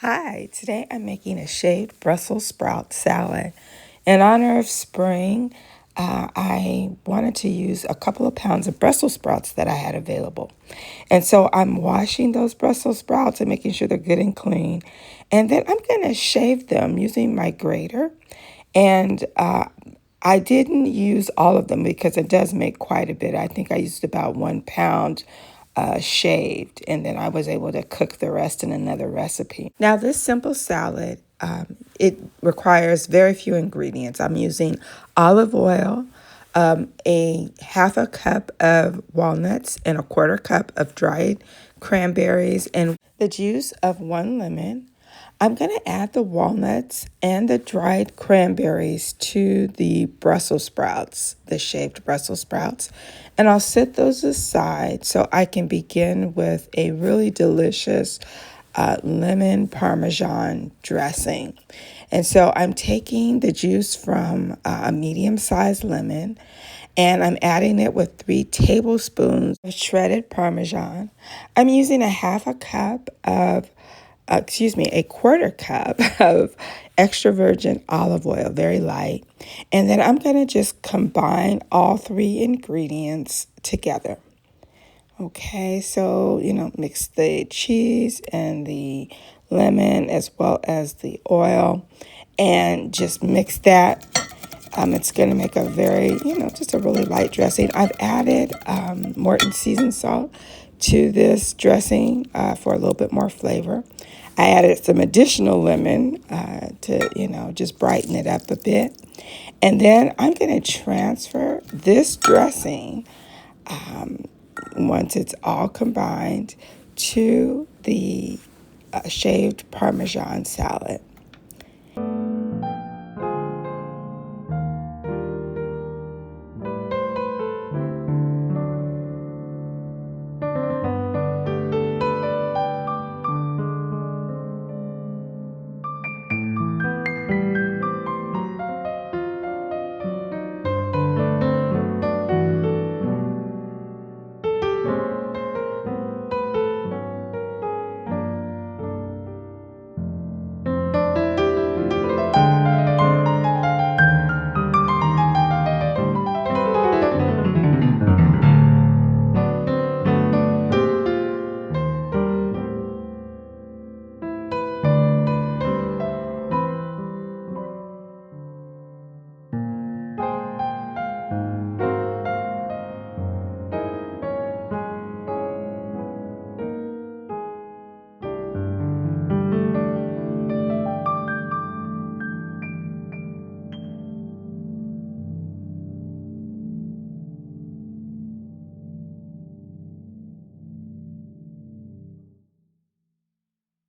Hi, today I'm making a shaved Brussels sprout salad. In honor of spring, I wanted to use a couple of pounds of Brussels sprouts that I had available. And so I'm washing those Brussels sprouts and making sure they're good and clean. And then I'm going to shave them using my grater. And I didn't use all of them because it does make quite a bit. I think I used about 1 pound shaved, and then I was able to cook the rest in another recipe. Now, this simple salad, it requires very few ingredients. I'm using olive oil, a half a cup of walnuts, and a quarter cup of dried cranberries, and the juice of 1 lemon. I'm going to add the walnuts and the dried cranberries to the Brussels sprouts, the shaved Brussels sprouts, and I'll set those aside so I can begin with a really delicious lemon parmesan dressing. And so I'm taking the juice from a medium-sized lemon and I'm adding it with 3 tablespoons of shredded parmesan. I'm using a quarter cup of extra virgin olive oil, very light. And then I'm going to just combine all 3 ingredients together. Okay, so, mix the cheese and the lemon as well as the oil and just mix that. It's going to make a very, just a really light dressing. I've added Morton seasoned salt to this dressing for a little bit more flavor. I added some additional lemon to, just brighten it up a bit. And then I'm going to transfer this dressing once it's all combined to the shaved Parmesan salad.